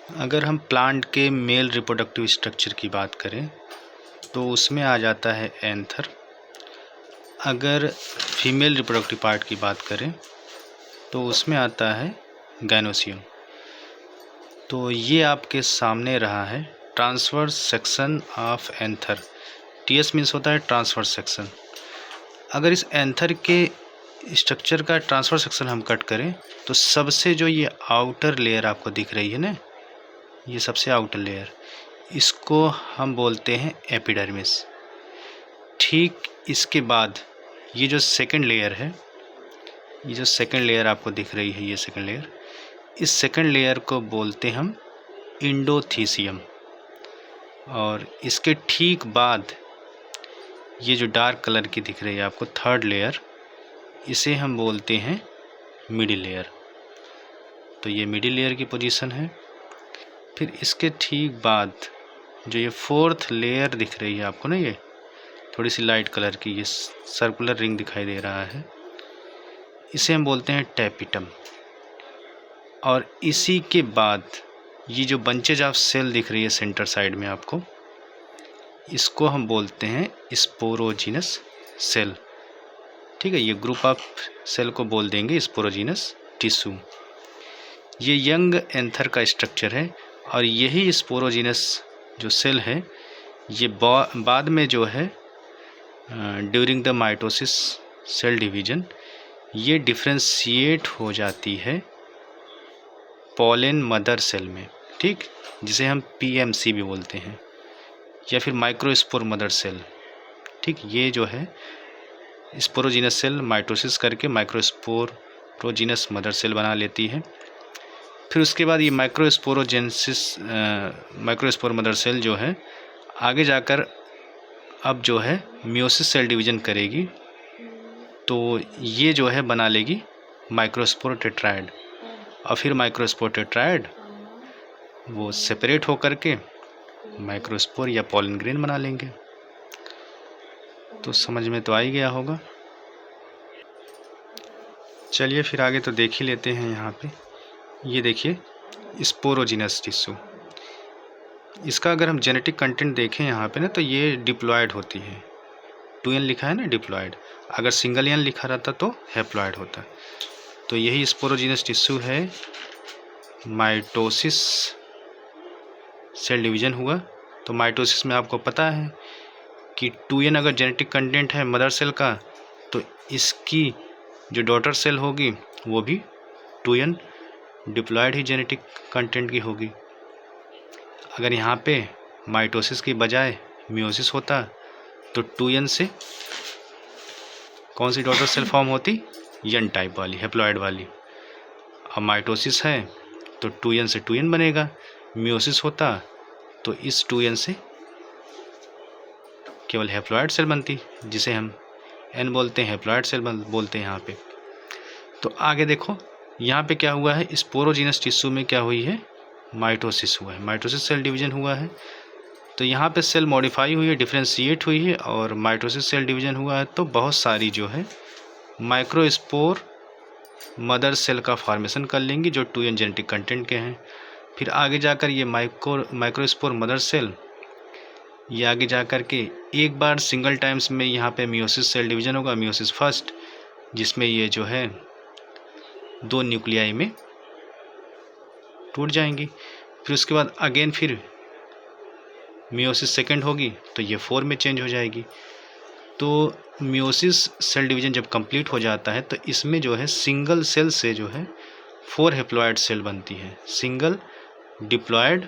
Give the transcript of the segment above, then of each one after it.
अगर हम प्लांट के मेल रिप्रोडक्टिव स्ट्रक्चर की बात करें तो उसमें आ जाता है एंथर। अगर फीमेल रिप्रोडक्टिव पार्ट की बात करें तो उसमें आता है गाइनोसियम। तो ये आपके सामने रहा है transverse section of anther. TS means होता है ट्रांसवर्स सेक्शन। अगर इस एंथर के स्ट्रक्चर का ट्रांसवर्स सेक्शन हम कट करें तो सबसे जो ये आउटर लेयर आपको दिख रही है ना, ये सबसे आउटर लेयर, इसको हम बोलते हैं एपिडर्मिस। ठीक इसके बाद ये जो सेकंड लेयर है, ये जो सेकंड लेयर आपको दिख रही है, ये सेकंड लेयर, इस सेकंड लेयर को बोलते हम इंडोथीसियम। और इसके ठीक बाद ये जो डार्क कलर की दिख रही है आपको थर्ड लेयर, इसे हम बोलते हैं मिडिल लेयर। तो ये मिडिल लेयर की पोजीशन है। फिर इसके ठीक बाद जो ये फोर्थ लेयर दिख रही है आपको ना, ये थोड़ी सी लाइट कलर की, ये सर्कुलर रिंग दिखाई दे रहा है, इसे हम बोलते हैं टैपिटम। और इसी के बाद ये जो बंचेज ऑफ सेल दिख रही है सेंटर साइड में आपको, इसको हम बोलते हैं स्पोरोजीनस सेल। ठीक है, ये ग्रुप ऑफ सेल को बोल देंगे स्पोरोजीनस टिश्यू। ये यंग एंथर का स्ट्रक्चर है और यही स्पोरोजीनस जो सेल है ये बाद में जो है during the mitosis cell division ये डिफ्रेंशिएट हो जाती है पॉलन मदर सेल में। ठीक, जिसे हम पीएमसी भी बोलते हैं, या फिर माइक्रोस्पोर मदर सेल। ठीक, ये जो है स्पोरोजीनस सेल माइटोसिस करके माइक्रोस्पोरोजीनस मदर सेल बना लेती है। फिर उसके बाद ये माइक्रोस्पोर मदर सेल जो है आगे जाकर अब जो है मियोसिस सेल डिवीजन करेगी, तो ये जो है बना लेगी माइक्रोस्पोर टेट्राइड। और फिर माइक्रोस्पोर टेट्राइड वो सेपरेट होकर के माइक्रोस्पोर या पॉलन ग्रेन बना लेंगे। तो समझ में तो आ ही गया होगा। चलिए फिर आगे तो देख ही लेते हैं। यहाँ पे ये देखिए स्पोरोजीनस टिश्यू, इसका अगर हम जेनेटिक कंटेंट देखें यहाँ पे ना, तो ये डिप्लॉयड होती है। 2n लिखा है ना डिप्लॉयड, अगर सिंगल n लिखा रहता तो हैप्लॉयड होता। तो यही स्पोरोजीनस टिश्यू है। माइटोसिस सेल डिवीजन हुआ, तो माइटोसिस में आपको पता है कि 2n अगर जेनेटिक कंटेंट है मदर सेल का, तो इसकी जो डॉटर सेल होगी वो भी 2n डिप्लॉयड ही जेनेटिक कंटेंट की होगी। अगर यहाँ पे माइटोसिस की बजाय मियोसिस होता तो 2n से कौन सी डॉटर सेल फॉर्म होती, n टाइप वाली, हैप्लॉयड वाली। अब माइटोसिस है तो 2n से 2n बनेगा, मियोसिस होता तो इस 2n से केवल हैप्लॉयड सेल बनती, जिसे हम n बोलते हैं, हैप्लॉयड सेल बोलते हैं यहाँ पे। तो आगे देखो यहाँ पे क्या हुआ है, स्पोरोजीनस टिश्यू में क्या हुई है, माइटोसिस हुआ है, माइटोसिस सेल डिवीजन हुआ है। तो यहाँ पे सेल मॉडिफाई हुई है, डिफ्रेंशिएट हुई है और माइटोसिस सेल डिवीजन हुआ है। तो बहुत सारी जो है माइक्रोस्पोर मदर सेल का फॉर्मेशन कर लेंगी जो 2n जेनेटिक कंटेंट के हैं। फिर आगे जाकर ये माइक्रोस्पोर मदर सेल ये आगे जाकर के एक बार सिंगल टाइम्स में यहाँ पे मियोसिस सेल डिवीजन होगा, मियोसिस फर्स्ट, जिसमें ये जो है 2 न्यूक्लियाई में टूट जाएंगी। फिर उसके बाद अगेन फिर मियोसिस सेकंड होगी तो ये 4 में चेंज हो जाएगी। तो मियोसिस सेल डिवीजन जब कंप्लीट हो जाता है तो इसमें जो है सिंगल सेल से जो है 4 हैप्लॉयड सेल बनती है। सिंगल डिप्लॉयड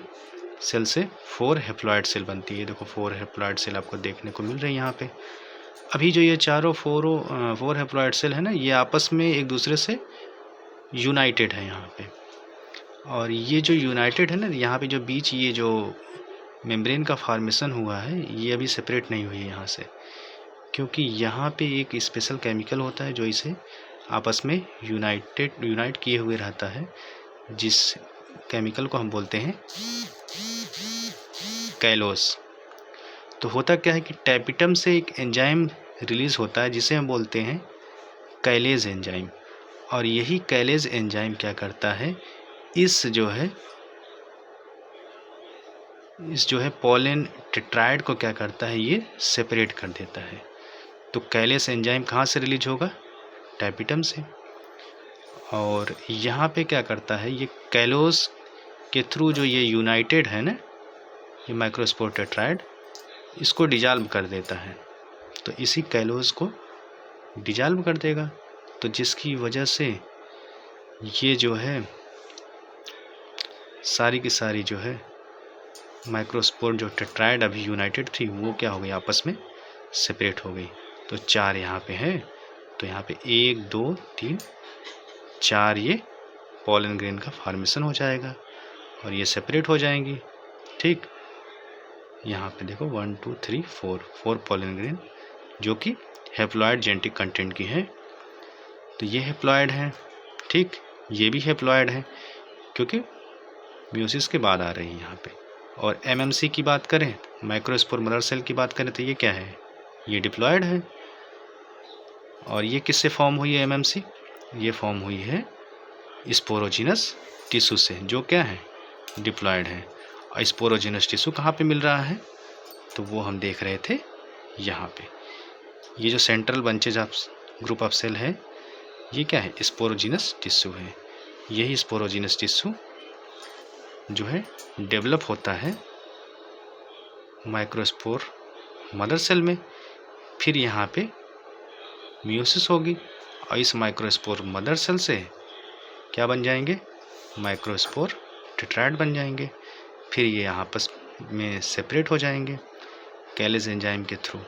सेल से 4 हैप्लॉयड सेल बनती है। देखो 4 हैप्लॉयड सेल आपको देखने को मिल रही है यहाँ पे। अभी जो ये चारों 4 हैप्लॉयड सेल है ना, ये आपस में एक दूसरे से यूनाइटेड है यहाँ पे। और ये जो यूनाइटेड है ना, यहाँ पे जो बीच ये जो मेम्ब्रेन का फॉर्मेशन हुआ है, ये अभी सेपरेट नहीं हुई है यहाँ से, क्योंकि यहाँ पे एक स्पेशल केमिकल होता है जो इसे आपस में यूनाइट किए हुए रहता है, जिस केमिकल को हम बोलते हैं कैलोस। तो होता क्या है कि टैपिटम से एक एंजाइम रिलीज होता है जिसे हम बोलते हैं कैलेज एंजाइम। और यही कैलेज एंजाइम क्या करता है, इस जो है इस जो है पॉलन टेट्राइड को क्या करता है, ये सेपरेट कर देता है। तो कैलेस एंजाइम कहाँ से रिलीज होगा, टैपिटम से। और यहाँ पे क्या करता है, ये कैलोस के थ्रू जो ये यूनाइटेड है ना, ये माइक्रोस्पोर टेट्राइड, इसको डिजॉल्व कर देता है। तो इसी कैलोस को डिजॉल्व कर देगा, तो जिसकी वजह से ये जो है सारी की सारी जो है माइक्रोस्पोर जो टेट्राइड अभी यूनाइटेड थी, वो क्या हो गई, आपस में सेपरेट हो गई। तो 4 यहाँ पे है, तो यहाँ पे 1 2 3 4 ये पॉलन ग्रेन का फॉर्मेशन हो जाएगा और ये सेपरेट हो जाएंगी। ठीक, यहाँ पे देखो 1 2 3 4 पॉलन ग्रेन जो कि हैप्लॉइड जेनेटिक कंटेंट की है। तो ये हैप्लॉइड है, ठीक, ये भी हैप्लॉइड है क्योंकि म्यूसिस के बाद आ रही है यहाँ पे। और एमएमसी की बात करें, माइक्रोस्पोर मदर सेल की बात करें, तो ये क्या है, ये डिप्लॉयड है। और ये किससे फॉर्म हुई है एमएमसी, ये फॉर्म हुई है स्पोरोजिनस टिश्यू से, जो क्या है, डिप्लॉयड है। और स्पोरोजिनस टिश्यू कहाँ पे मिल रहा है, तो वो हम देख रहे थे यहाँ पे। ये जो central bunches of group of cell है, ये क्या है, स्पोरोजिनस टिश्यू है। यही स्पोरोजिनस टिश्यू जो है डेवलप होता है माइक्रोस्पोर मदर सेल में। फिर यहाँ पे मियोसिस होगी और इस माइक्रोस्पोर मदर सेल से क्या बन जाएंगे, माइक्रोस्पोर टेट्राइड बन जाएंगे। फिर ये आपस में सेपरेट हो जाएंगे कैलेस एंजाइम के थ्रू।